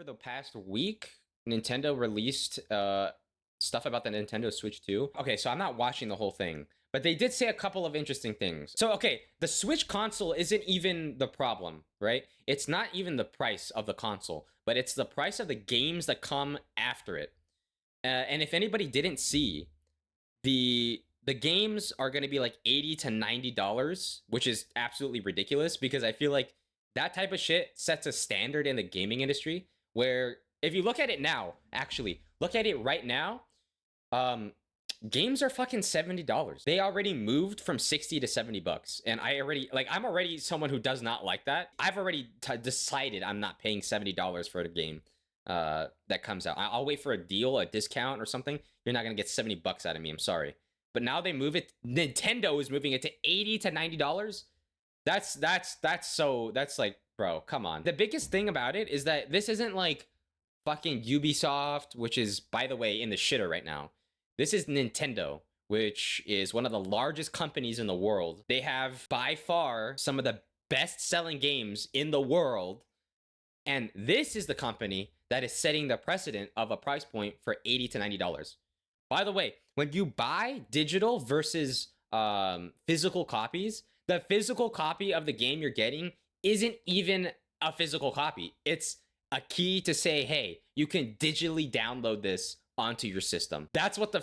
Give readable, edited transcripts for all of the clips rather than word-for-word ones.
over the past week, Nintendo released stuff about the Nintendo Switch 2. Okay, so I'm not watching the whole thing, but they did say a couple of interesting things. So, okay, the Switch console isn't even the problem, right? It's not even the price of the console, but it's the price of the games that come after it. And if anybody didn't see, the games are going to be like $80 to $90, which is absolutely ridiculous because I feel like that type of shit sets a standard in the gaming industry where if you look at it now, actually, look at it right now, games are fucking $70. They already moved from 60 to 70 bucks. And I'm already someone who does not like that. I've already decided I'm not paying $70 for a game that comes out. I'll wait for a deal, a discount or something. You're not going to get 70 bucks out of me. I'm sorry. But now they move it. Nintendo is moving it to $80 to $90. That's like, bro, come on. The biggest thing about it is that this isn't like fucking Ubisoft, which is, by the way, in the shitter right now. This is Nintendo, which is one of the largest companies in the world. They have by far some of the best selling games in the world. And this is the company that is setting the precedent of a price point for $80 to $90. By the way, when you buy digital versus physical copies, the physical copy of the game you're getting isn't even a physical copy. It's a key to say, hey, you can digitally download this onto your system. That's what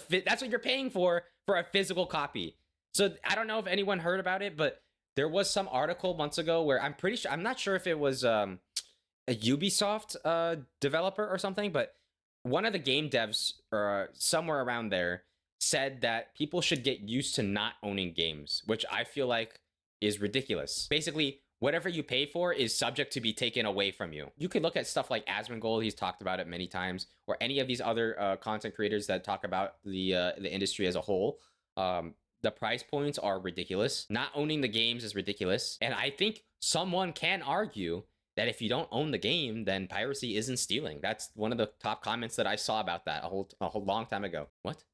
you're paying for a physical copy. So I don't know if anyone heard about it, but there was some article months ago where I'm not sure if it was a Ubisoft developer or something, but one of the game devs or somewhere around there said that people should get used to not owning games, which I feel like is ridiculous. Basically, whatever you pay for is subject to be taken away from you. You could look at stuff like Asmongold, he's talked about it many times, or any of these other content creators that talk about the industry as a whole. The price points are ridiculous. Not owning the games is ridiculous. And I think someone can argue that if you don't own the game, then piracy isn't stealing. That's one of the top comments that I saw about that a whole long time ago. What?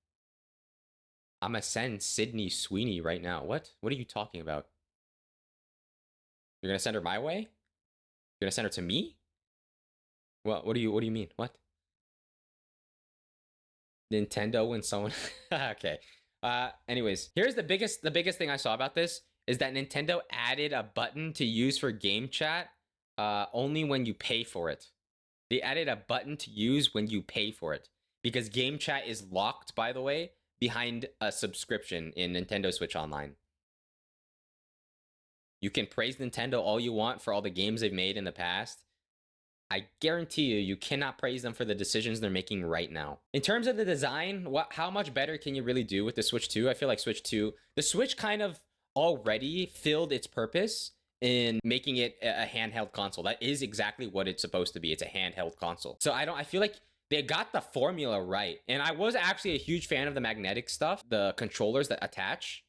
I'm gonna send Sydney Sweeney right now. What? What are you talking about? You're gonna send her my way? You're gonna send her to me? What do you mean? What? Nintendo when someone okay. Anyways, here's the biggest thing I saw about this is that Nintendo added a button to use for game chat only when you pay for it. They added a button to use when you pay for it because game chat is locked, by the way, behind a subscription in Nintendo Switch Online. You can praise Nintendo all you want for all the games they've made in the past. I guarantee you cannot praise them for the decisions they're making right now. In terms of the design, how much better can you really do with the Switch 2? I feel like the Switch kind of already filled its purpose in making it a handheld console. That is exactly what it's supposed to be. It's a handheld console. So I feel like they got the formula right. And I was actually a huge fan of the magnetic stuff, the controllers that attach.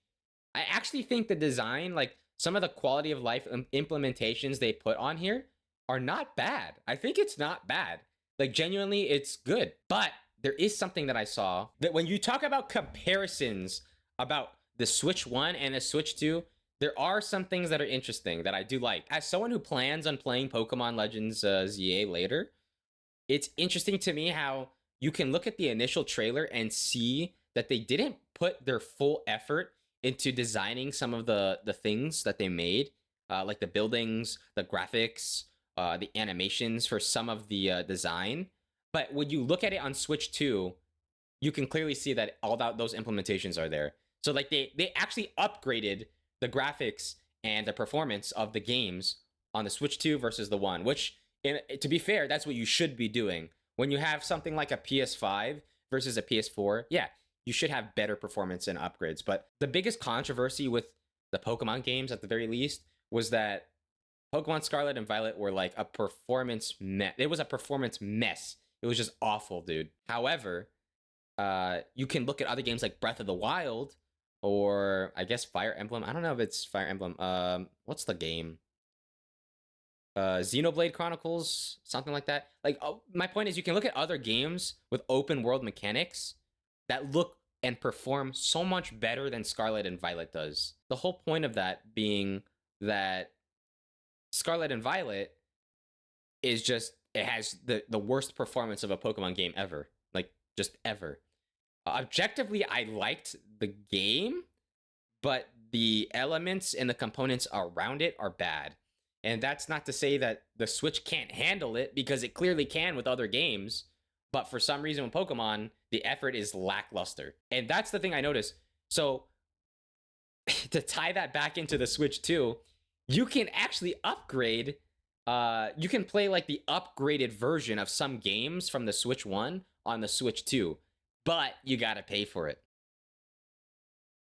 I actually think the design, like some of the quality of life implementations they put on here are not bad. I think it's not bad. Like genuinely, it's good. But there is something that I saw that when you talk about comparisons about the Switch 1 and the Switch 2, there are some things that are interesting that I do like. As someone who plans on playing Pokemon Legends ZA later, it's interesting to me how you can look at the initial trailer and see that they didn't put their full effort into designing some of the things that they made, like the buildings, the graphics, the animations for some of the design. But when you look at it on Switch 2, you can clearly see that all those implementations are there. So like they actually upgraded the graphics and the performance of the games on the Switch 2 versus the 1, which, to be fair, that's what you should be doing. When you have something like a PS5 versus a PS4, yeah, you should have better performance and upgrades. But the biggest controversy with the Pokemon games, at the very least, was that Pokemon Scarlet and Violet were like a performance mess. It was a performance mess. It was just awful, dude. However, you can look at other games like Breath of the Wild, or I guess Fire Emblem. I don't know if it's Fire Emblem. What's the game? Xenoblade Chronicles, something like that. Like, my point is, you can look at other games with open world mechanics that look and perform so much better than Scarlet and Violet does. The whole point of that being that Scarlet and Violet is just it has the worst performance of a Pokemon game ever, like just ever. Objectively, I liked the game, but the elements and the components around it are bad. And that's not to say that the Switch can't handle it, because it clearly can with other games. But for some reason with Pokemon, the effort is lackluster. And that's the thing I noticed. So to tie that back into the Switch 2, you can actually upgrade. You can play like the upgraded version of some games from the Switch 1 on the Switch 2, but you gotta pay for it.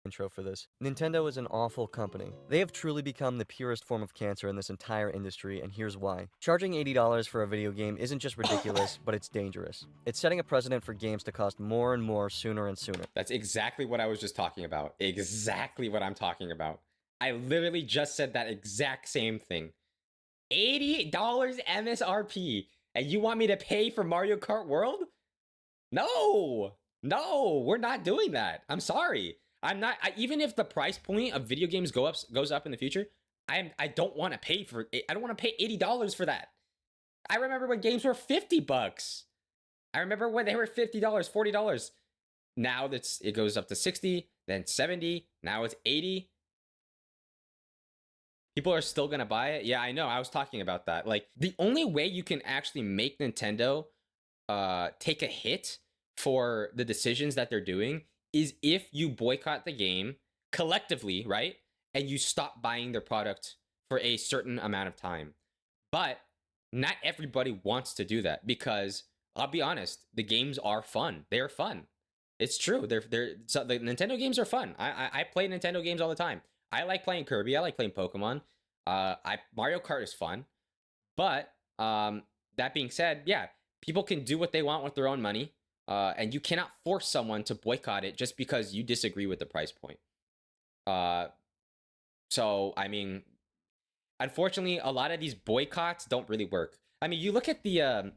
Intro for this. Nintendo is an awful company. They have truly become the purest form of cancer in this entire industry, and here's why. Charging $80 for a video game isn't just ridiculous, but it's dangerous. It's setting a precedent for games to cost more and more sooner and sooner. That's exactly what I was just talking about. Exactly what I'm talking about. I literally just said that exact same thing. $80 MSRP, and you want me to pay for Mario Kart World? No, we're not doing that. I'm sorry. I'm not. Even if the price point of video games goes up in the future, I don't want to pay for it. I don't want to pay $80 for that. I remember when games were $50. I remember when they were $50, $40. Now it goes up to 60, then 70. Now it's 80. People are still gonna buy it. Yeah, I know. I was talking about that. Like, the only way you can actually make Nintendo take a hit for the decisions that they're doing is if you boycott the game collectively, right? And you stop buying their product for a certain amount of time. But not everybody wants to do that, because I'll be honest, the games are fun. They're fun. It's true. So the Nintendo games are fun. I play Nintendo games all the time. I like playing Kirby. I like playing Pokemon. Mario Kart is fun. But that being said, yeah, people can do what they want with their own money. And you cannot force someone to boycott it just because you disagree with the price point. So, I mean, unfortunately, a lot of these boycotts don't really work. I mean, you look at the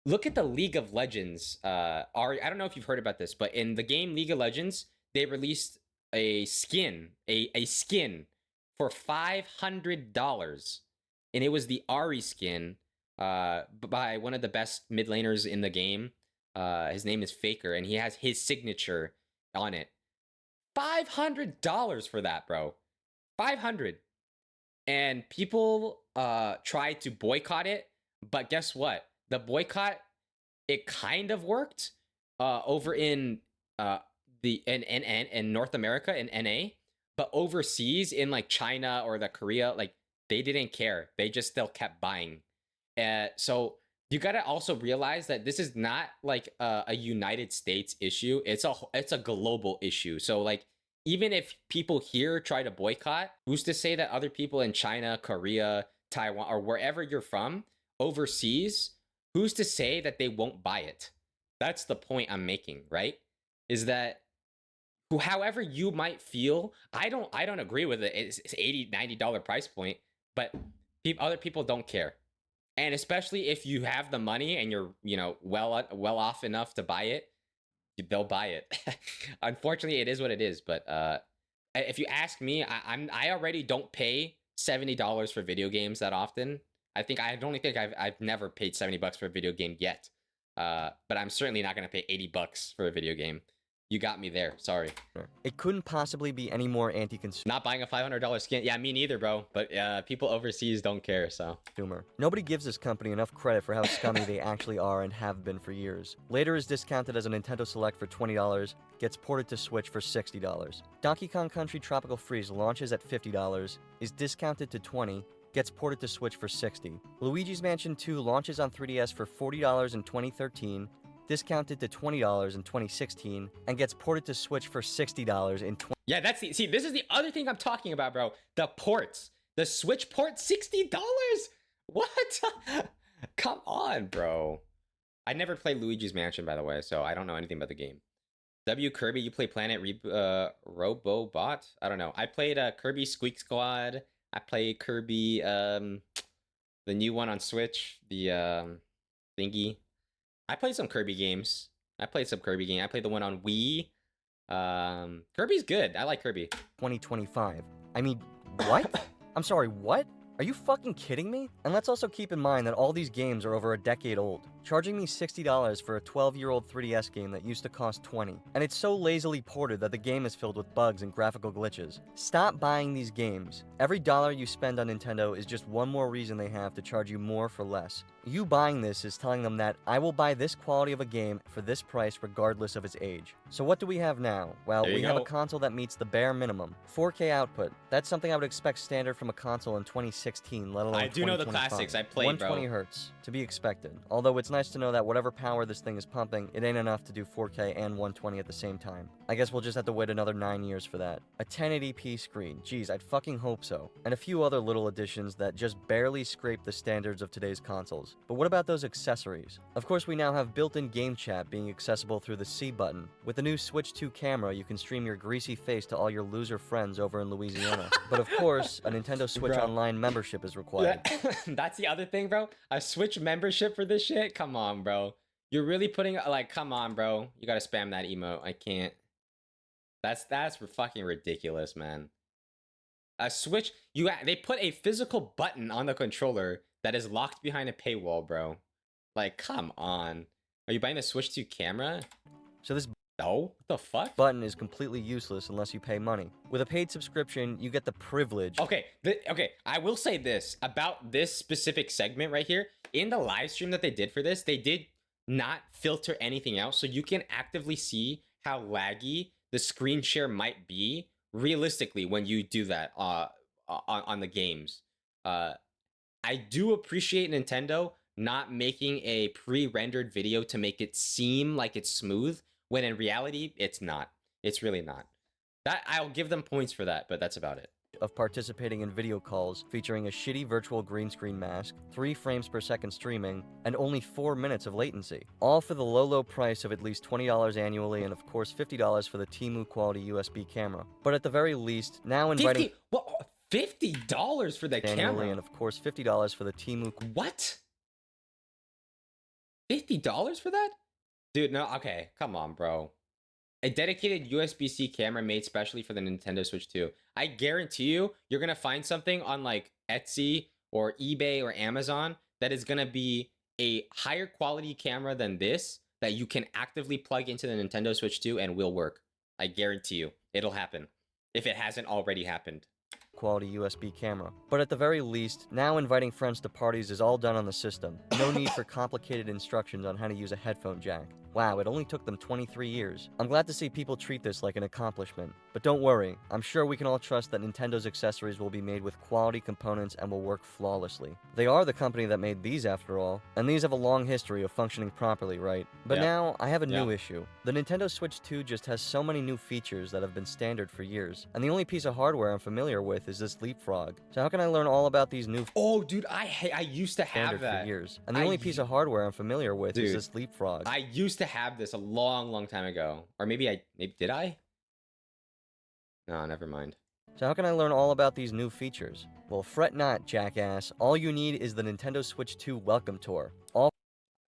League of Legends. I don't know if you've heard about this, but in the game League of Legends, they released a skin, a skin for $500, and it was the Ari skin, by one of the best mid laners in the game. His name is Faker, and he has his signature on it. $500 for that, bro. $500. And people tried to boycott it, but guess what? The boycott, it kind of worked over in North America, in NA, but overseas in like China or the Korea, like, they didn't care. They just still kept buying. So you gotta also realize that this is not like a United States issue. It's a global issue. So like, even if people here try to boycott, who's to say that other people in China, Korea, Taiwan, or wherever you're from overseas, who's to say that they won't buy it? That's the point I'm making, right? Is that however you might feel, I don't agree with it. It's $80, $90 price point, but other people don't care. And especially if you have the money and you're, well off enough to buy it, they'll buy it. Unfortunately, it is what it is. But if you ask me, I already don't pay $70 for video games that often. I've never paid $70 for a video game yet. But I'm certainly not gonna pay $80 for a video game. You got me there. Sorry. It couldn't possibly be any more anti-consumer. Not buying a $500 skin. Yeah, me neither, bro. But people overseas don't care, so. Nobody gives this company enough credit for how scummy they actually are and have been for years. Later is discounted as a Nintendo Select for $20, gets ported to Switch for $60. Donkey Kong Country Tropical Freeze launches at $50, is discounted to $20, gets ported to Switch for $60. Luigi's Mansion 2 launches on 3DS for $40 in 2013, discounted to $20 in 2016, and gets ported to Switch for $60 in Yeah, see, this is the other thing I'm talking about, bro. The ports. The Switch port, $60? What? Come on, bro. I never played Luigi's Mansion, by the way, so I don't know anything about the game. W Kirby, you play Planet Robobot? I don't know. I played Kirby Squeak Squad. I played Kirby, the new one on Switch, the thingy. I played some Kirby games. I played the one on Wii. Kirby's good. I like Kirby. 2025. I mean, what? I'm sorry, what? Are you fucking kidding me? And let's also keep in mind that all these games are over a decade old. Charging me $60 for a 12-year-old 3DS game that used to cost $20. And it's so lazily ported that the game is filled with bugs and graphical glitches. Stop buying these games. Every dollar you spend on Nintendo is just one more reason they have to charge you more for less. You buying this is telling them that I will buy this quality of a game for this price regardless of its age. So what do we have now? Well, There you we have a go. console that meets the bare minimum. 4K output. That's something I would expect standard from a console in 2016, let alone I do know the 2025. classics. I played, 120 bro. hertz, to be expected. Although it's nice to know that whatever power this thing is pumping, it ain't enough to do 4K and 120 at the same time. I guess we'll just have to wait another 9 years for that. A 1080p screen, geez, I'd fucking hope so. And a few other little additions that just barely scrape the standards of today's consoles. But what about those accessories? Of course, we now have built-in game chat being accessible through the C button. With the new Switch 2 camera, you can stream your greasy face to all your loser friends over in Louisiana. But of course, a Nintendo Switch Bro. Online membership is required. That's the other thing, bro. A Switch membership for this shit? Come on, bro. You're really putting, like, come on, bro. You gotta spam that emote. I can't. That's fucking ridiculous, man. A Switch, they put a physical button on the controller that is locked behind a paywall, bro. Like, come on. Are you buying a Switch 2 camera? So this No? What the fuck? button is completely useless unless you pay money. With a paid subscription, you get the privilege. Okay, okay. I will say this about this specific segment right here. In the live stream that they did for this, they did not filter anything out, so you can actively see how laggy the screen share might be realistically when you do that on the games. I do appreciate Nintendo not making a pre-rendered video to make it seem like it's smooth, when in reality, it's not. It's really not. That I'll give them points for that, but that's about it. Of participating in video calls featuring a shitty virtual green screen mask, 3 frames per second streaming, and only 4 minutes of latency. All for the low price of at least $20 annually and of course $50 for the Temu quality USB camera. But at the very least, now inviting $50 for the annually camera? and of course $50 for the Temu What? $50 for that? Dude, no, okay, come on, bro. A dedicated USB-C camera made specially for the Nintendo Switch 2. I guarantee you, you're gonna find something on like Etsy or eBay or Amazon that is gonna be a higher quality camera than this that you can actively plug into the Nintendo Switch 2 and will work. I guarantee you, it'll happen. If it hasn't already happened. quality USB camera. But at the very least, now inviting friends to parties is all done on the system. No need for complicated instructions on how to use a headphone jack. Wow, it only took them 23 years. I'm glad to see people treat this like an accomplishment. But don't worry, I'm sure we can all trust that Nintendo's accessories will be made with quality components and will work flawlessly. They are the company that made these after all, and these have a long history of functioning properly, right? But Yeah. now, I have a new Yeah. issue. The Nintendo Switch 2 just has so many new features that have been standard for years, and the only piece of hardware I'm familiar with is this leapfrog. So how can I learn all about these new Oh, dude, I used to have standard that for years? And the I only piece u- of hardware I'm familiar with is Dude, this leapfrog. I used to have this a long time ago. Or maybe did I? No, never mind. So how can I learn all about these new features? Well, fret not, jackass. All you need is the Nintendo Switch 2 Welcome Tour. All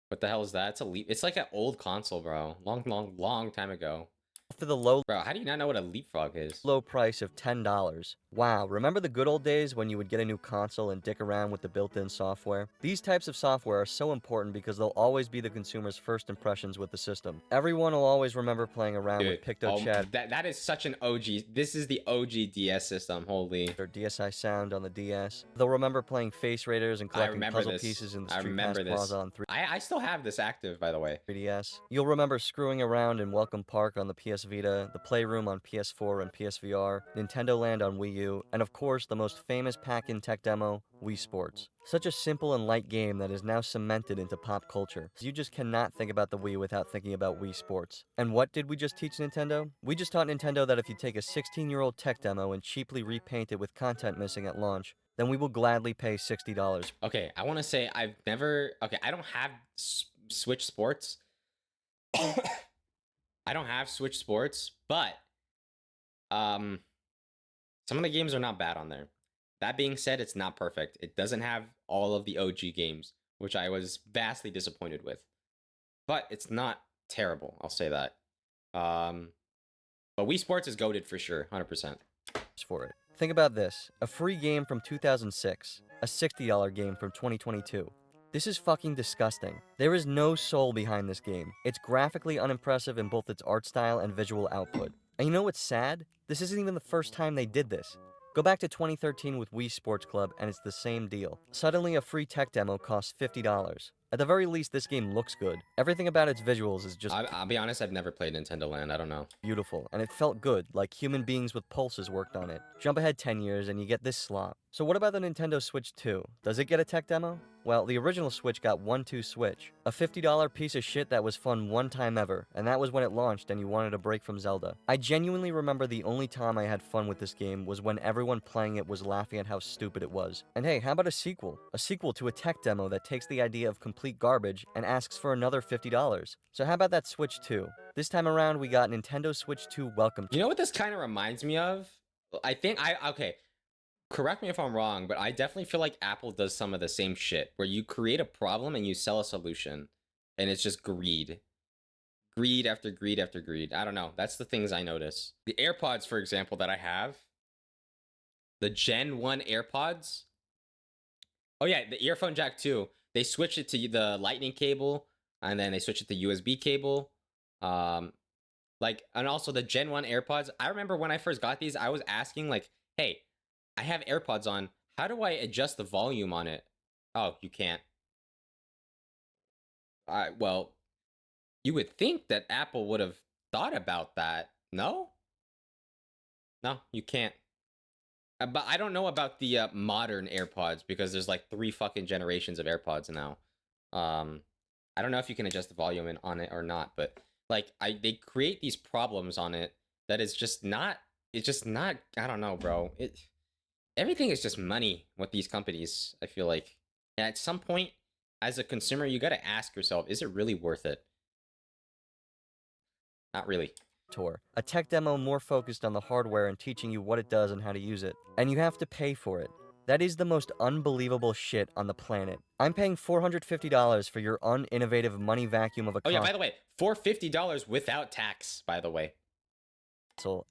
What the hell is that? It's like an old console, bro. Long time ago. for the low Bro, how do you not know what a leapfrog is? price of $10. Wow, remember the good old days when you would get a new console and dick around with the built-in software? These types of software are so important because they'll always be the consumer's first impressions with the system. Everyone will always remember playing around with PictoChat that is such an OG. This is the OG DS system. Holy. or DSi Sound on the DS. They'll remember playing Face Raiders and collecting remember puzzle this. pieces in the I Street remember Pass this. Plaza on I still have this active, by the way. 3DS. You'll remember screwing around in Welcome Park on the PS Vita, the Playroom on PS4 and PSVR, Nintendo Land on Wii U, and of course the most famous pack-in tech demo, Wii Sports. Such a simple and light game that is now cemented into pop culture. You just cannot think about the Wii without thinking about Wii Sports. And what did we just teach Nintendo? We just taught Nintendo that if you take a 16-year-old tech demo and cheaply repaint it with content missing at launch, then we will gladly pay $60. Okay, I want to say I don't have Switch Sports. I don't have Switch Sports, but some of the games are not bad on there. That being said, it's not perfect. It doesn't have all of the OG games, which I was vastly disappointed with. But it's not terrible, I'll say that. But Wii Sports is goated for sure, 100%. For it. Think about this. A free game from 2006. A $60 game from 2022. This is fucking disgusting. There is no soul behind this game. It's graphically unimpressive in both its art style and visual output. And you know what's sad? This isn't even the first time they did this. Go back to 2013 with Wii Sports Club and it's the same deal. Suddenly a free tech demo costs $50. At the very least, this game looks good. Everything about its visuals is just I'll be honest, I've never played Nintendo Land. I don't know. beautiful, and it felt good, like human beings with pulses worked on it. Jump ahead 10 years and you get this slop. So what about the Nintendo Switch 2? Does it get a tech demo? Well, the original Switch got 1-2 Switch, a $50 piece of shit that was fun one time ever, and that was when it launched and you wanted a break from Zelda. I genuinely remember the only time I had fun with this game was when everyone playing it was laughing at how stupid it was. And hey, how about a sequel? A sequel to a tech demo that takes the idea of complete garbage and asks for another $50. So how about that Switch 2? This time around, we got Nintendo Switch 2 Welcome. You know what this kind of reminds me of? Okay, correct me if I'm wrong, but I definitely feel like Apple does some of the same shit where you create a problem and you sell a solution and it's just greed. Greed after greed after greed. I don't know. That's the things I notice. The AirPods, for example, that I have, the Gen 1 AirPods. Oh yeah, the earphone jack too. They switched it to the lightning cable and then they switched it to USB cable. And also the Gen 1 AirPods. I remember when I first got these, I was asking like, hey, I have AirPods on. How do I adjust the volume on it? Oh, you can't. Well, you would think that Apple would have thought about that. No? No, you can't. But I don't know about the modern AirPods because there's like 3 fucking generations of AirPods now. I don't know if you can adjust the volume on it or not, but like they create these problems on it that is just not. It's just not. I don't know, bro. Everything is just money with these companies. I feel like, and at some point, as a consumer, you got to ask yourself, is it really worth it? Not really. Tour, a tech demo more focused on the hardware and teaching you what it does and how to use it. And you have to pay for it. That is the most unbelievable shit on the planet. I'm paying $450 for your uninnovative money vacuum of a Oh yeah, console. by the way, $450 without tax, by the way.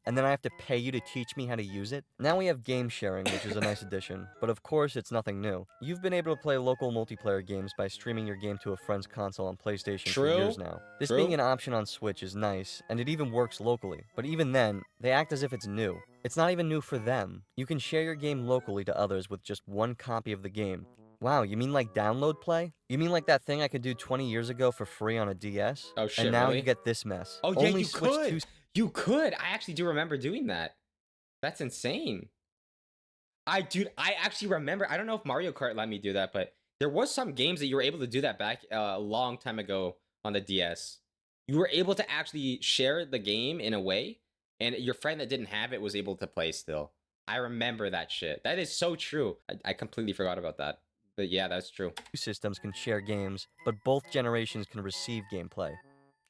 And then I have to pay you to teach me how to use it? Now we have game sharing, which is a nice addition, but of course it's nothing new. You've been able to play local multiplayer games by streaming your game to a friend's console on PlayStation for years now. This being an option on Switch is nice, and it even works locally, but even then, they act as if it's new. It's not even new for them. You can share your game locally to others with just one copy of the game. Wow, you mean like download play? You mean like that thing I could do 20 years ago for free on a DS? Oh shit, and now really? you get this mess. Oh yeah, Only you Switch could. 2 You could. I actually do remember doing that. That's insane. I actually remember. I don't know if Mario Kart let me do that, but there was some games that you were able to do that back a long time ago on the DS. You were able to actually share the game in a way, and your friend that didn't have it was able to play still. I remember that shit. That is so true. I completely forgot about that. But yeah, that's true. systems can share games, but both generations can receive gameplay.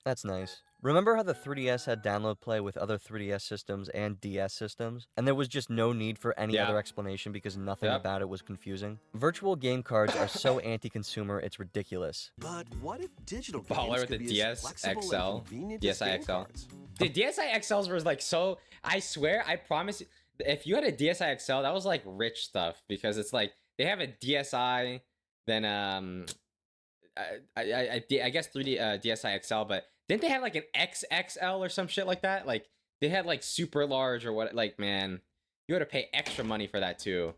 That's nice. Remember how the 3DS had download play with other 3DS systems and DS systems? And there was just no need for any Yeah. other explanation because nothing Yep. about it was confusing? Virtual game cards are so anti-consumer, it's ridiculous. But what if digital Baller games with could the be as DS flexible XL, and convenient as DSi game XL. cards? The DSi XLs were like so. I swear, I promise. If you had a DSi XL, that was like rich stuff because it's like they have a DSi, then I guess 3D DSi XL, but didn't they have like an XXL or some shit like that? Like they had like super large or what? Like man, you had to pay extra money for that too.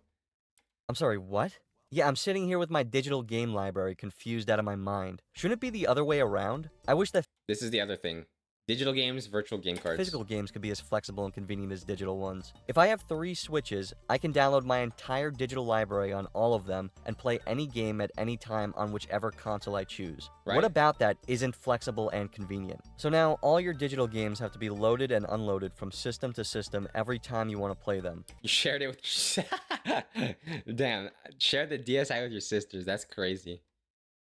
I'm sorry, what? Yeah, I'm sitting here with my digital game library confused out of my mind. Shouldn't it be the other way around? I wish that This is the other thing: digital games, virtual game cards. physical games could be as flexible and convenient as digital ones. If I have 3 Switches, I can download my entire digital library on all of them and play any game at any time on whichever console I choose. Right. What about that isn't flexible and convenient? So now, all your digital games have to be loaded and unloaded from system to system every time you want to play them. You shared it with damn, share the DSi with your sisters. That's crazy.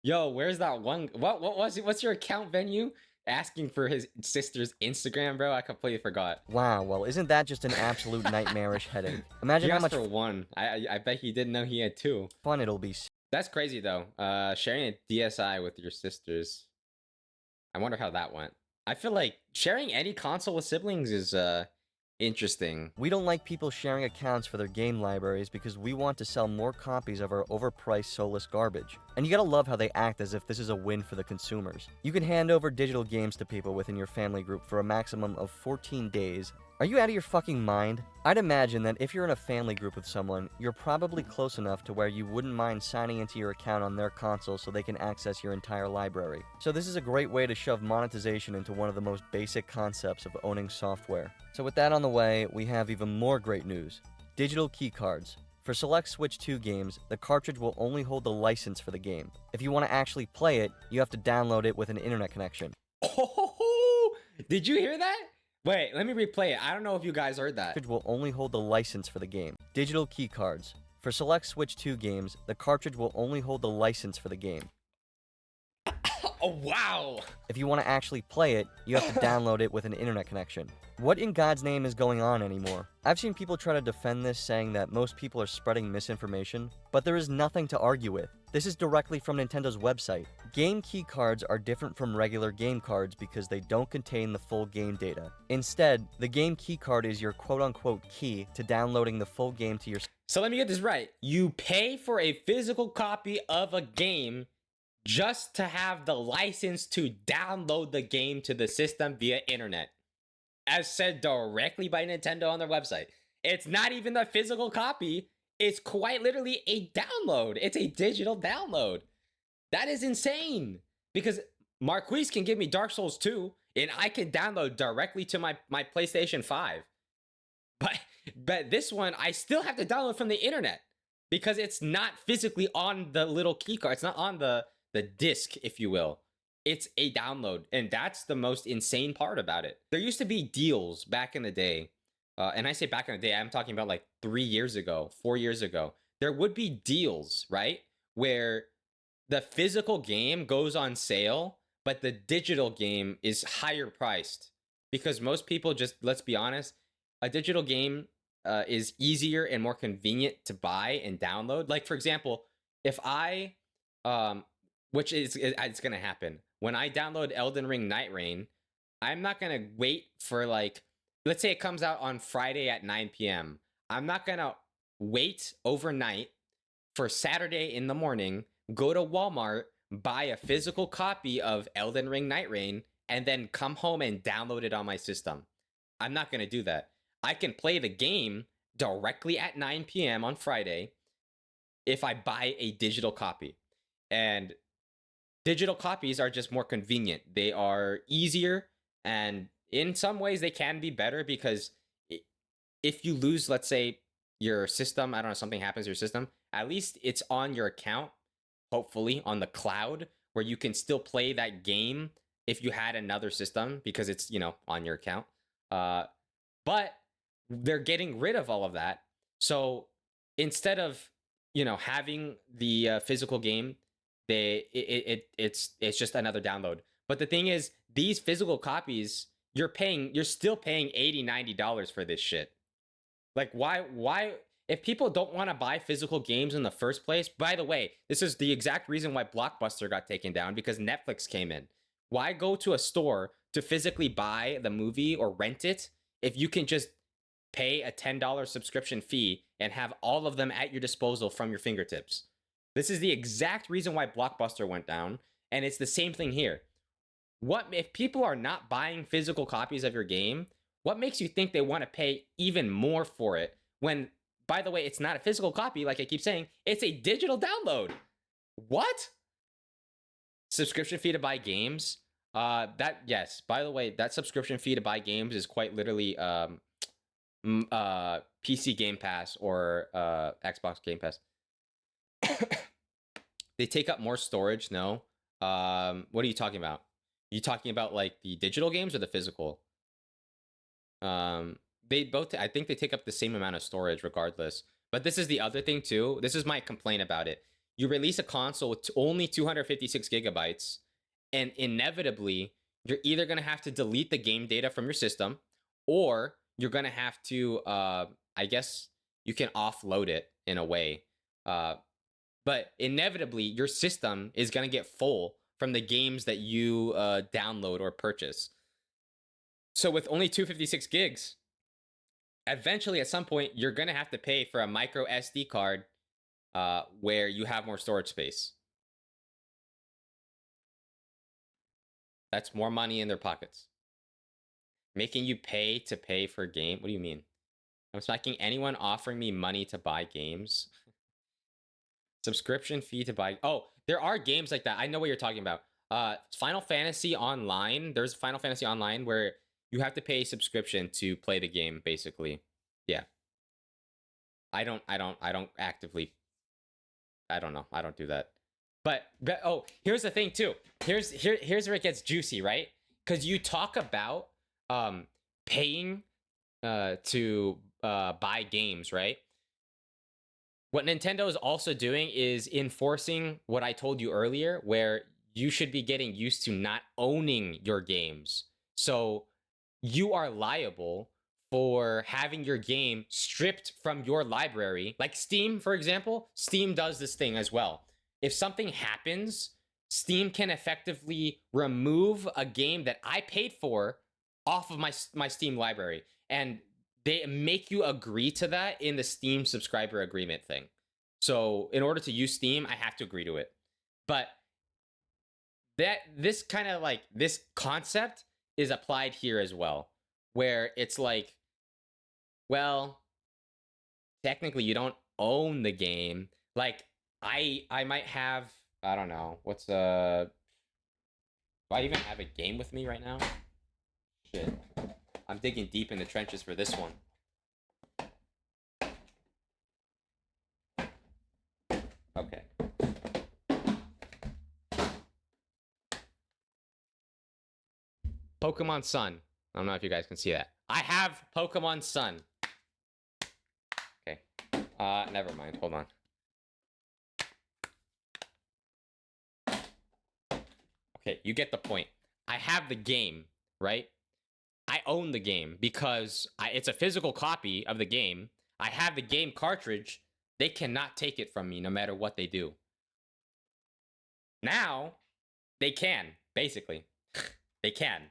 Yo, where's that one? What was it? What's your account venue? Asking for his sister's Instagram, bro. I completely forgot. Wow, well, isn't that just an absolute nightmarish headache? Imagine He how asked much for one. I bet he didn't know he had 2. fun it'll be. That's crazy though. Sharing a DSi with your sisters. I wonder how that went. I feel like sharing any console with siblings is Interesting. We don't like people sharing accounts for their game libraries because we want to sell more copies of our overpriced soulless garbage. And you gotta love how they act as if this is a win for the consumers. You can hand over digital games to people within your family group for a maximum of 14 days. Are you out of your fucking mind? I'd imagine that if you're in a family group with someone, you're probably close enough to where you wouldn't mind signing into your account on their console so they can access your entire library. So this is a great way to shove monetization into one of the most basic concepts of owning software. So with that on the way, we have even more great news. Digital keycards. For select Switch 2 games, the cartridge will only hold the license for the game. If you want to actually play it, you have to download it with an internet connection. Oh, did you hear that? Wait, let me replay it. I don't know if you guys heard that. The cartridge will only hold the license for the game. Digital keycards. For select Switch 2 games, the cartridge will only hold the license for the game. Oh, wow. If you want to actually play it, you have to download it with an internet connection. What in God's name is going on anymore? I've seen people try to defend this, saying that most people are spreading misinformation, but there is nothing to argue with. This is directly from Nintendo's website. Game key cards are different from regular game cards because they don't contain the full game data. Instead, the game key card is your quote-unquote key to downloading the full game to your... So let me get this right. You pay for a physical copy of a game just to have the license to download the game to the system via internet, as said directly by Nintendo on their website. It's not even the physical copy. It's quite literally a download. It's a digital download. That is insane, because Marquise can give me Dark Souls 2 and I can download directly to my PlayStation 5. But this one, I still have to download from the internet because it's not physically on the little key card. It's not on the disc, if you will. It's a download, and that's the most insane part about it. There used to be deals back in the day, and I say back in the day, I'm talking about like 3 years ago, 4 years ago. There would be deals, right, where the physical game goes on sale, but the digital game is higher priced because most people just, let's be honest, a digital game is easier and more convenient to buy and download. Like, for example, if I, which is, it's going to happen. When I download Elden Ring Night Rain, I'm not going to wait for, like, let's say it comes out on Friday at 9 p.m. I'm not going to wait overnight for Saturday in the morning, go to Walmart, buy a physical copy of Elden Ring Night Rain, and then come home and download it on my system. I'm not going to do that. I can play the game directly at 9 p.m. on Friday if I buy a digital copy. And digital copies are just more convenient. They are easier, and in some ways they can be better because if you lose, let's say, your system, I don't know, something happens to your system, at least it's on your account, hopefully on the cloud, where you can still play that game if you had another system because it's, you know, on your account. But they're getting rid of all of that. So instead of, you know, having the physical game, it's just another download. But the thing is, these physical copies, you're still paying $80-$90 for this shit. Like, why if people don't want to buy physical games in the first place? By the way, this is the exact reason why Blockbuster got taken down, because Netflix came in. Why go to a store to physically buy the movie or rent it if you can just pay a $10 subscription fee and have all of them at your disposal from your fingertips? This is the exact reason why Blockbuster went down, and it's the same thing here. What if people are not buying physical copies of your game? What makes you think they want to pay even more for it when, by the way, it's not a physical copy, like I keep saying, it's a digital download? What? Subscription fee to buy games? Yes, by the way, that subscription fee to buy games is quite literally PC Game Pass or Xbox Game Pass. They take up more storage. No. What are you talking about? You talking about like the digital games or the physical? They both, I think they take up the same amount of storage regardless. But this is the other thing too. This is my complaint about it. You release a console with only 256 gigabytes, and inevitably you're either going to have to delete the game data from your system, or you're going to have to, I guess you can offload it in a way. But inevitably your system is going to get full from the games that you download or purchase. So with only 256 gigs, eventually at some point you're gonna have to pay for a micro SD card where you have more storage space. That's more money in their pockets. Making you pay to pay for a game? What do you mean? I'm expecting anyone offering me money to buy games. Subscription fee to buy. Oh, there are games like that. I know what you're talking about. Final Fantasy Online. There's Final Fantasy Online where you have to pay a subscription to play the game, basically. Yeah. I don't actively. I don't know. I don't do that. But oh, here's the thing too. Here's where it gets juicy, right? Because you talk about paying to buy games, right? What Nintendo is also doing is enforcing what I told you earlier, where you should be getting used to not owning your games. So you are liable for having your game stripped from your library. Like Steam, for example, Steam does this thing as well. If something happens, Steam can effectively remove a game that I paid for off of my Steam library. And they make you agree to that in the Steam subscriber agreement thing. So in order to use Steam, I have to agree to it. But this kind of like this concept is applied here as well, where it's like, well, technically you don't own the game. Like I might have, I don't know, what's do I even have a game with me right now? Shit. I'm digging deep in the trenches for this one. Okay. Pokemon Sun. I don't know if you guys can see that. I have Pokemon Sun. Okay. Never mind. Hold on. Okay, you get the point. I have the game, right? I own the game because it's a physical copy of the game. I have the game cartridge. They cannot take it from me no matter what they do. Now, they can, basically. They can.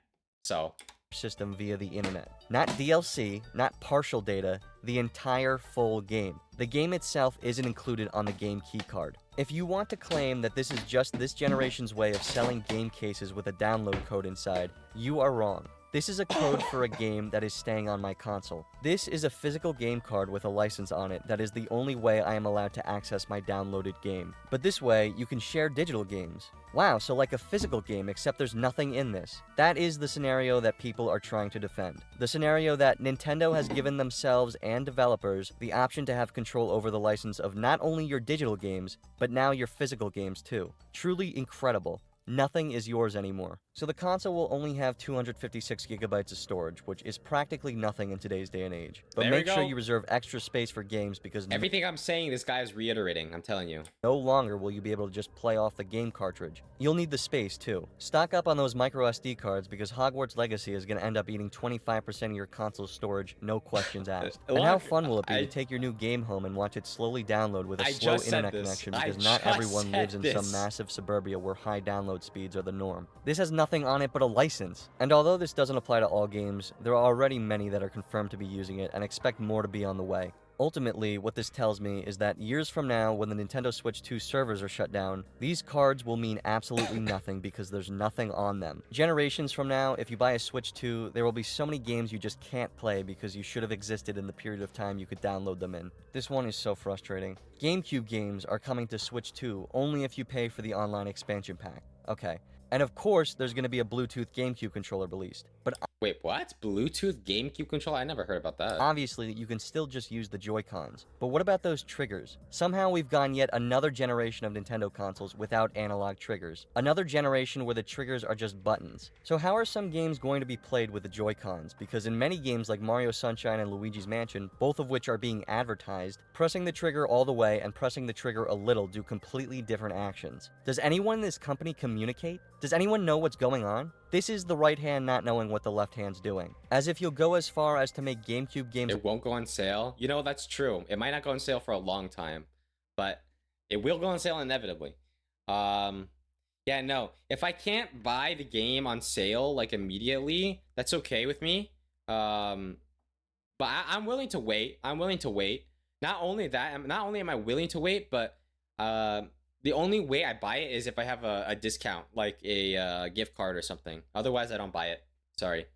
So. System via the internet. Not DLC, not partial data, the entire full game. The game itself isn't included on the game keycard. If you want to claim that this is just this generation's way of selling game cases with a download code inside, you are wrong. This is a code for a game that is staying on my console. This is a physical game card with a license on it that is the only way I am allowed to access my downloaded game. But this way, you can share digital games. Wow, so like a physical game except there's nothing in this. That is the scenario that people are trying to defend. The scenario that Nintendo has given themselves and developers the option to have control over the license of not only your digital games, but now your physical games too. Truly incredible. Nothing is yours anymore. So the console will only have 256 gigabytes of storage, which is practically nothing in today's day and age. But make sure you reserve extra space for games because everything I'm saying, this guy is reiterating, I'm telling you. No longer will you be able to just play off the game cartridge. You'll need the space too. Stock up on those micro SD cards because Hogwarts Legacy is going to end up eating 25% of your console's storage, no questions asked. And how fun will it be to take your new game home and watch it slowly download with a slow internet connection because not everyone lives in some massive suburbia where high download speeds are the norm. This has nothing on it but a license. And although this doesn't apply to all games, there are already many that are confirmed to be using it and expect more to be on the way. Ultimately, what this tells me is that years from now, when the Nintendo Switch 2 servers are shut down, these cards will mean absolutely nothing because there's nothing on them. Generations from now, if you buy a Switch 2, there will be so many games you just can't play because you should have existed in the period of time you could download them in. This one is so frustrating. GameCube games are coming to Switch 2 only if you pay for the online expansion pack. Okay. And of course, there's going to be a Bluetooth GameCube controller released. But wait, what? Bluetooth GameCube controller? I never heard about that. Obviously, you can still just use the Joy-Cons. But what about those triggers? Somehow we've gone yet another generation of Nintendo consoles without analog triggers. Another generation where the triggers are just buttons. So how are some games going to be played with the Joy-Cons? Because in many games like Mario Sunshine and Luigi's Mansion, both of which are being advertised, pressing the trigger all the way and pressing the trigger a little do completely different actions. Does anyone in this company communicate? Does anyone know what's going on? This is the right hand not knowing what the left hand's doing. As if you'll go as far as to make GameCube games— It won't go on sale? You know, that's true. It might not go on sale for a long time, but it will go on sale inevitably. Yeah, no. If I can't buy the game on sale, like, immediately, that's okay with me. But I'm willing to wait. I'm willing to wait. Not only am I willing to wait, but the only way I buy it is if I have a discount, like a gift card or something. Otherwise, I don't buy it. Sorry.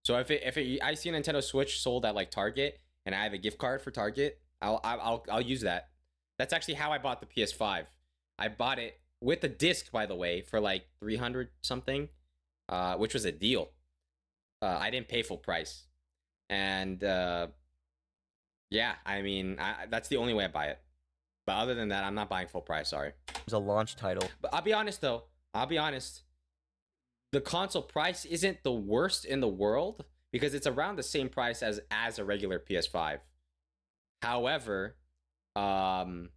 So if I see a Nintendo Switch sold at like Target and I have a gift card for Target, I'll use that. That's actually how I bought the PS5. I bought it with the disc, by the way, for like 300 something, which was a deal. I didn't pay full price, and yeah, I mean, that's the only way I buy it. But other than that, I'm not buying full price. Sorry. It's a launch title. But I'll be honest though. I'll be honest. The console price isn't the worst in the world because it's around the same price as a regular PS5. However, all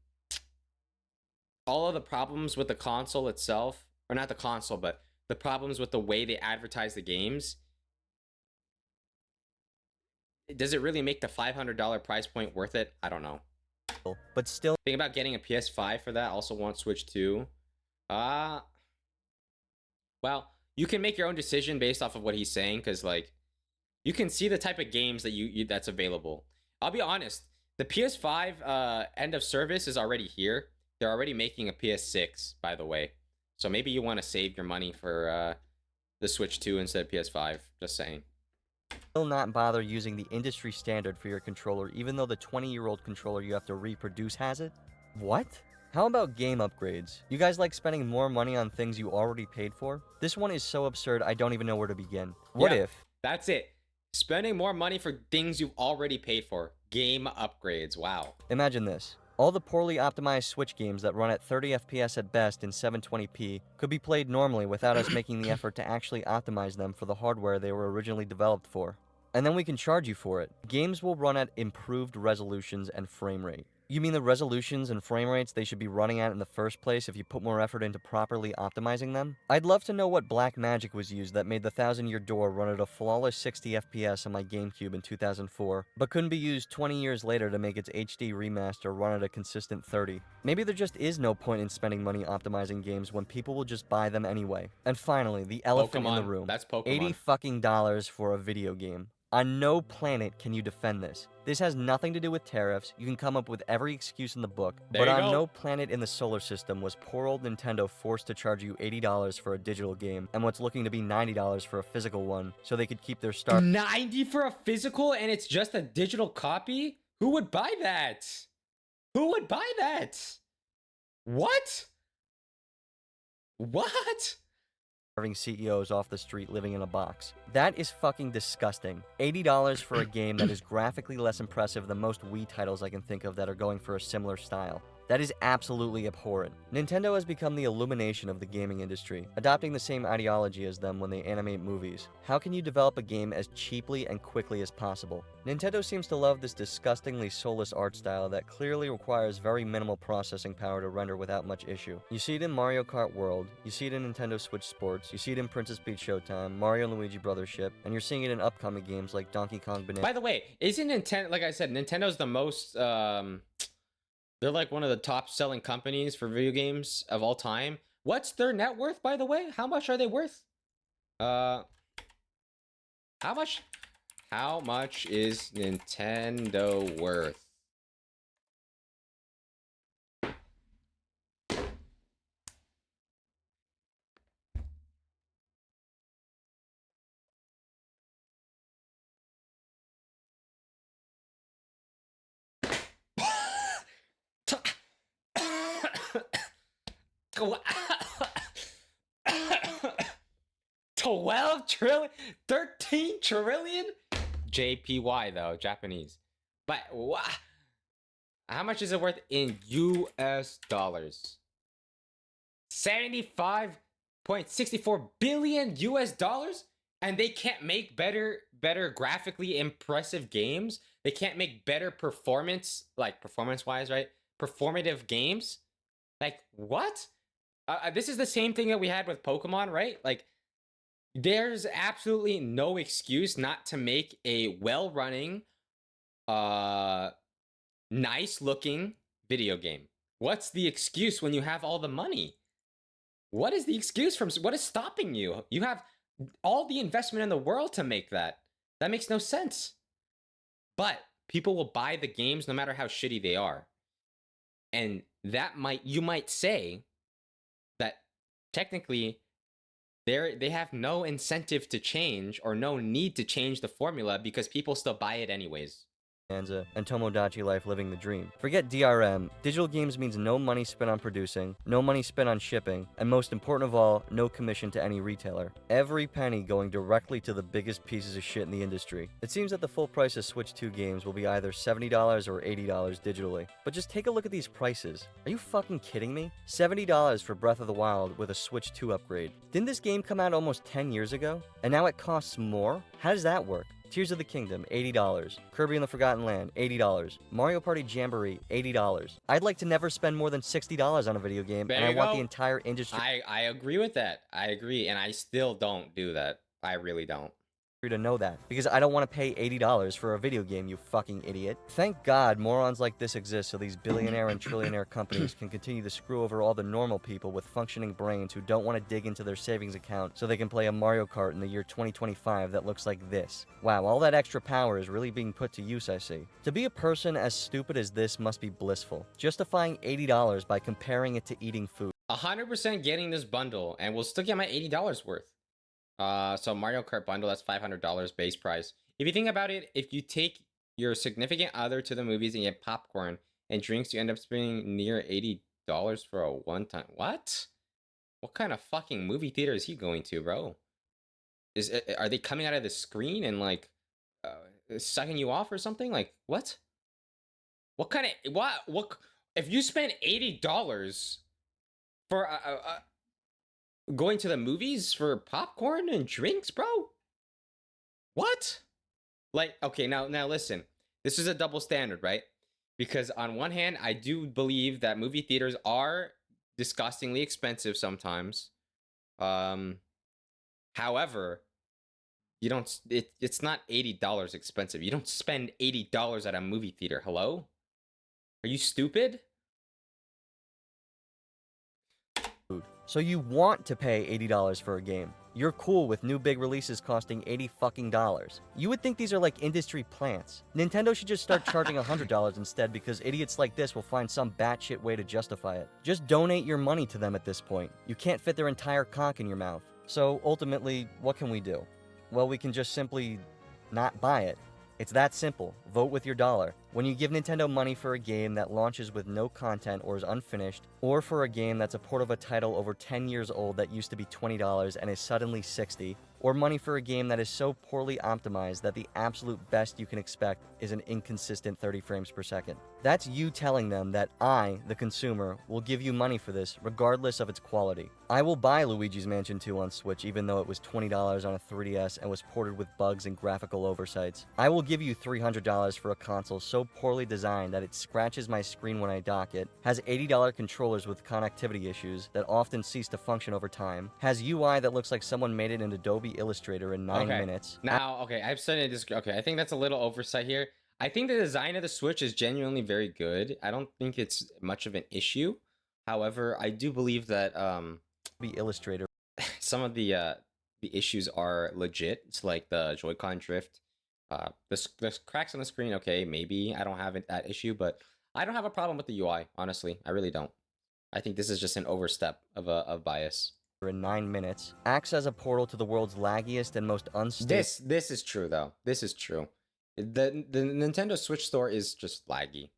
of the problems with the console itself, or not the console, but the problems with the way they advertise the games, does it really make the $500 price point worth it? I don't know. But still, Think about getting a PS5 for that. Also want Switch 2. Well, you can make your own decision based off of what he's saying, because like you can see the type of games that that's available. I'll be honest, the PS5 end of service is already here. They're already making a PS6, by the way. So maybe you want to save your money for the Switch 2 instead of PS5. Just saying. not bother using the industry standard for your controller, even though the 20-year-old controller you have to reproduce has it? What? How about game upgrades? You guys like spending more money on things you already paid for? This one is so absurd, I don't even know where to begin. What Yeah, if? That's it. Spending more money for things you've already paid for. Game upgrades. Wow. Imagine this. All the poorly optimized Switch games that run at 30 FPS at best in 720p could be played normally without us making the effort to actually optimize them for the hardware they were originally developed for. And then we can charge you for it. Games will run at improved resolutions and frame rate. You mean the resolutions and frame rates they should be running at in the first place if you put more effort into properly optimizing them? I'd love to know what black magic was used that made the Thousand Year Door run at a flawless 60 FPS on my GameCube in 2004, but couldn't be used 20 years later to make its HD remaster run at a consistent 30. Maybe there just is no point in spending money optimizing games when people will just buy them anyway. And finally, the elephant in the Pokemon. room. That's Pokemon. 80 fucking dollars for a video game. On no planet can you defend this. This has nothing to do with tariffs. You can come up with every excuse in the book. There But you on go. no planet in the solar system was poor old Nintendo forced to charge you $80 for a digital game and what's looking to be $90 for a physical one so they could keep their star. 90 for a physical and it's just a digital copy? Who would buy that? Who would buy that? What? What? Starving CEOs off the street living in a box. That is fucking disgusting. $80 for a game that is graphically less impressive than most Wii titles I can think of that are going for a similar style. That is absolutely abhorrent. Nintendo has become the illumination of the gaming industry, adopting the same ideology as them when they animate movies. How can you develop a game as cheaply and quickly as possible? Nintendo seems to love this disgustingly soulless art style that clearly requires very minimal processing power to render without much issue. You see it in Mario Kart World, you see it in Nintendo Switch Sports, you see it in Princess Peach Showtime, Mario and Luigi Brothership, and you're seeing it in upcoming games like Donkey Kong Banana. By the way, isn't Nintendo, like I said, Nintendo's the most, they're like one of the top selling companies for video games of all time. What's their net worth, by the way? How much are they worth? How much is Nintendo worth? $12 trillion, 13 trillion? JPY though, Japanese. But how much is it worth in US dollars? 75.64 billion US dollars? And they can't make better graphically impressive games? They can't make better performance, like performance-wise, right? Performative games? Like, what? This is the same thing that we had with Pokemon, right? Like, there's absolutely no excuse not to make a well-running, nice-looking video game. What's the excuse when you have all the money? What is the excuse what is stopping you? You have all the investment in the world to make that. That makes no sense. But people will buy the games no matter how shitty they are. And you might say that technically they have no incentive to change or no need to change the formula because people still buy it anyways. And Tomodachi Life living the dream. Forget DRM, digital games means no money spent on producing, no money spent on shipping, and most important of all, no commission to any retailer. Every penny going directly to the biggest pieces of shit in the industry. It seems that the full price of Switch 2 games will be either $70 or $80 digitally. But just take a look at these prices. Are you fucking kidding me? $70 for Breath of the Wild with a Switch 2 upgrade. Didn't this game come out almost 10 years ago? And now it costs more? How does that work? Tears of the Kingdom, $80. Kirby and the Forgotten Land, $80. Mario Party Jamboree, $80. I'd like to never spend more than $60 on a video game, and I want the entire industry. I agree with that. I agree, and I still don't do that. I really don't. To know that, because I don't want to pay $80 for a video game, you fucking idiot. Thank God morons like this exist so these billionaire and trillionaire companies can continue to screw over all the normal people with functioning brains who don't want to dig into their savings account so they can play a Mario Kart in the year 2025 that looks like this. Wow, all that extra power is really being put to use, I see. To be a person as stupid as this must be blissful, justifying $80 by comparing it to eating food. 100% getting this bundle, and we'll still get my $80 worth. So Mario Kart bundle, that's $500 base price. If you think about it, if you take your significant other to the movies and get popcorn and drinks, you end up spending near $80 for a one-time. What kind of fucking movie theater is he going to, bro? Are they coming out of the screen and like sucking you off or something? Like what kind of what if you spend $80 for going to the movies for popcorn and drinks, bro? What? Like, okay, now listen. This is a double standard, right? Because on one hand, I do believe that movie theaters are disgustingly expensive sometimes. However, you don't it's not $80 expensive. You don't spend $80 at a movie theater. Hello? Are you stupid? So you want to pay $80 for a game. You're cool with new big releases costing $80 fucking dollars. You would think these are like industry plants. Nintendo should just start charging $100 instead because idiots like this will find some batshit way to justify it. Just donate your money to them at this point. You can't fit their entire cock in your mouth. So ultimately, what can we do? Well, we can just simply not buy it. It's that simple. Vote with your dollar. When you give Nintendo money for a game that launches with no content or is unfinished, or for a game that's a port of a title over 10 years old that used to be $20 and is suddenly $60, or money for a game that is so poorly optimized that the absolute best you can expect is an inconsistent 30 frames per second. That's you telling them that I, the consumer, will give you money for this regardless of its quality. I will buy Luigi's Mansion 2 on Switch even though it was $20 on a 3DS and was ported with bugs and graphical oversights. I will give you $300 for a console so poorly designed that it scratches my screen when I dock it, has $80 controllers with connectivity issues that often cease to function over time, has UI that looks like someone made it in Adobe Illustrator in 9 minutes. Now, okay, I've said it. Okay, I think that's a little oversight here. I think the design of the Switch is genuinely very good. I don't think it's much of an issue. However, I do believe that Illustrator. some of the issues are legit. It's like the Joy-Con drift. The cracks on the screen, okay, maybe I don't have that issue, but I don't have a problem with the UI, honestly. I really don't. I think this is just an overstep of bias. In 9 minutes, acts as a portal to the world's laggiest and most unstable. This is true though. This is true. The Nintendo Switch store is just laggy.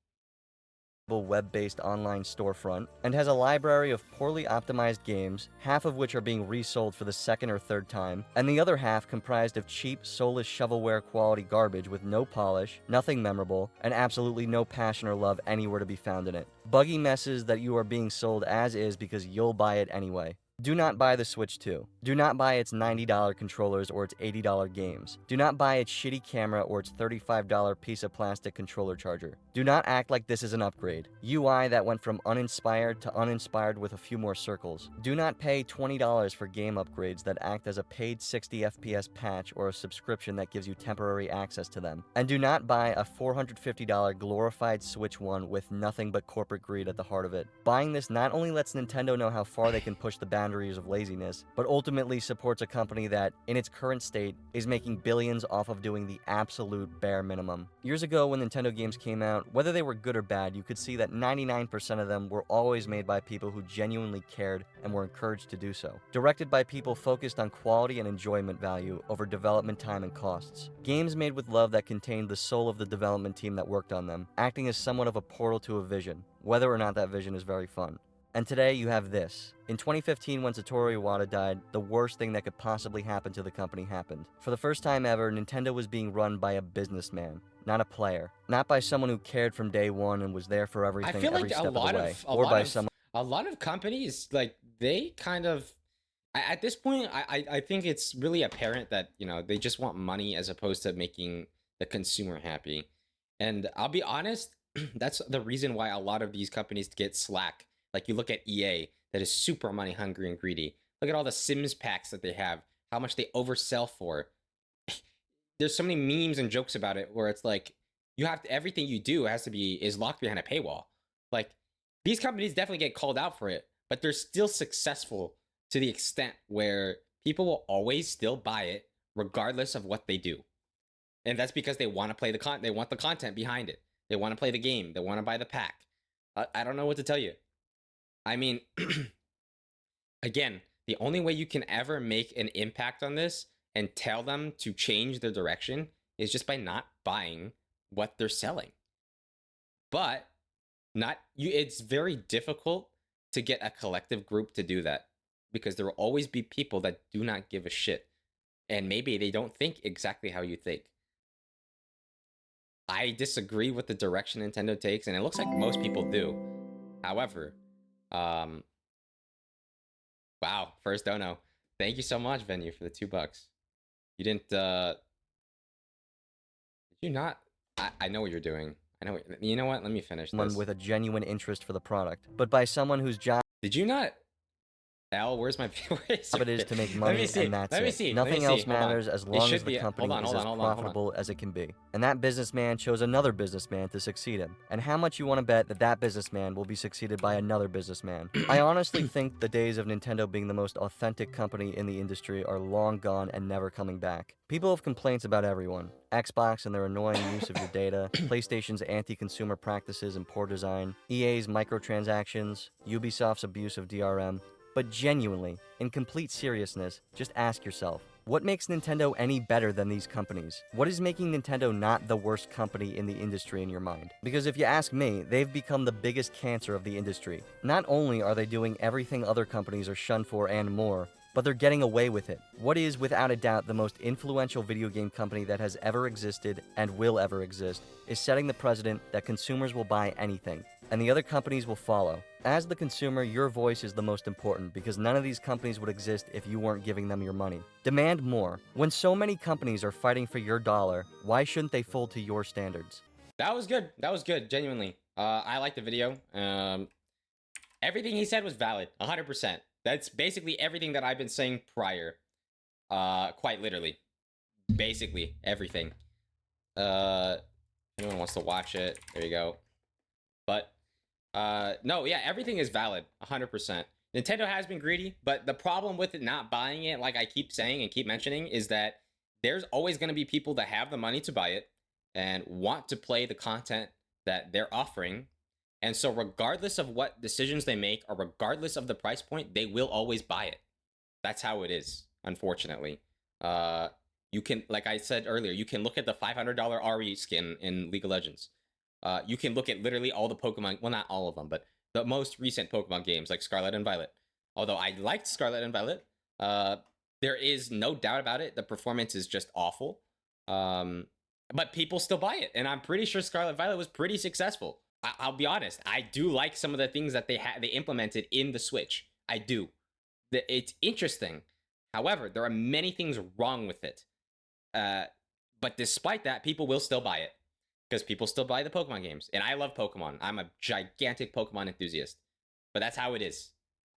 Web-based online storefront, and has a library of poorly optimized games, half of which are being resold for the second or third time, and the other half comprised of cheap, soulless shovelware quality garbage with no polish, nothing memorable, and absolutely no passion or love anywhere to be found in it. Buggy messes that you are being sold as is because you'll buy it anyway. Do not buy the Switch 2. Do not buy its $90 controllers or its $80 games. Do not buy its shitty camera or its $35 piece of plastic controller charger. Do not act like this is an upgrade. UI that went from uninspired to uninspired with a few more circles. Do not pay $20 for game upgrades that act as a paid 60 FPS patch or a subscription that gives you temporary access to them. And do not buy a $450 glorified Switch 1 with nothing but corporate greed at the heart of it. Buying this not only lets Nintendo know how far they can push the boundaries boundaries of laziness, but ultimately supports a company that, in its current state, is making billions off of doing the absolute bare minimum. Years ago, when Nintendo games came out, whether they were good or bad, you could see that 99% of them were always made by people who genuinely cared and were encouraged to do so. Directed by people focused on quality and enjoyment value over development time and costs. Games made with love that contained the soul of the development team that worked on them, acting as somewhat of a portal to a vision, whether or not that vision is very fun. And today you have this. In 2015, when Satoru Iwata died, the worst thing that could possibly happen to the company happened. For the first time ever, Nintendo was being run by a businessman, not a player. Not by someone who cared from day one and was there for I everything feel every like step of the way. Or by someone a lot of companies, like, they kind of, at this point, I think it's really apparent that, you know, they just want money as opposed to making the consumer happy. And I'll be honest, that's the reason why a lot of these companies get slack. Like, you look at EA, that is super money hungry and greedy. Look at all the Sims packs that they have, how much they oversell for. There's so many memes and jokes about it where it's like, you have to, everything you do is locked behind a paywall. Like, these companies definitely get called out for it, but they're still successful to the extent where people will always still buy it regardless of what they do. And that's because they want to play they want the content behind it. They want to play the game. They want to buy the pack. I don't know what to tell you. I mean, again, the only way you can ever make an impact on this and tell them to change their direction is just by not buying what they're selling. But it's very difficult to get a collective group to do that, because there will always be people that do not give a shit, and maybe they don't think exactly how you think. I disagree with the direction Nintendo takes, and it looks like most people do. However, wow, first dono. Thank you so much, Venue, for the $2. You didn't, did you not? I know what you're doing. I know you know what? Let me finish this. with a genuine interest for the product, but by someone whose job Did you not? Al, where's my it is to make money, and that's it. Nothing else matters as long as the company is as profitable as it can be. And that businessman chose another businessman to succeed him. And how much you want to bet that that businessman will be succeeded by another businessman? I honestly think the days of Nintendo being the most authentic company in the industry are long gone and never coming back. People have complaints about everyone. Xbox and their annoying use of your data, PlayStation's anti-consumer practices and poor design, EA's microtransactions, Ubisoft's abuse of DRM. But genuinely, in complete seriousness, just ask yourself, what makes Nintendo any better than these companies? What is making Nintendo not the worst company in the industry in your mind? Because if you ask me, they've become the biggest cancer of the industry. Not only are they doing everything other companies are shunned for and more, but they're getting away with it. What is, without a doubt, the most influential video game company that has ever existed and will ever exist is setting the precedent that consumers will buy anything, and the other companies will follow. As the consumer, your voice is the most important, because none of these companies would exist if you weren't giving them your money. Demand more. When so many companies are fighting for your dollar, why shouldn't they fold to your standards? That was good. That was good. Genuinely. I liked the video. Everything he said was valid. 100%. That's basically everything that I've been saying prior. Quite literally. Basically everything. Anyone wants to watch it, there you go. But no, yeah, everything is valid. 100%. Nintendo has been greedy, but the problem with it not buying it, like I keep saying and keep mentioning, is that there's always going to be people that have the money to buy it and want to play the content that they're offering. And so regardless of what decisions they make, or regardless of the price point, they will always buy it. That's how it is, unfortunately. You can, like I said earlier, you can look at the $500 RE skin in League of Legends. You can look at literally all the Pokemon, well, not all of them, but the most recent Pokemon games like Scarlet and Violet. Although I liked Scarlet and Violet, there is no doubt about it. The performance is just awful. But people still buy it. And I'm pretty sure Scarlet Violet was pretty successful. I'll be honest. I do like some of the things that they implemented in the Switch. I do. It's interesting. However, there are many things wrong with it. But despite that, people will still buy it. Because people still buy the Pokemon games. And I love Pokemon. I'm a gigantic Pokemon enthusiast. But that's how it is.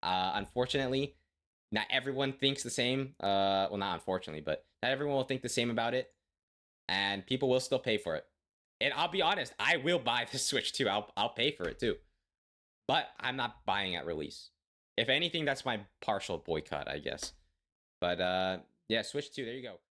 Unfortunately, not everyone thinks the same. Well, not unfortunately, but not everyone will think the same about it. And people will still pay for it. And I'll be honest, I will buy the Switch too. I'll pay for it too. But I'm not buying at release. If anything, that's my partial boycott, I guess. But yeah, Switch 2, there you go.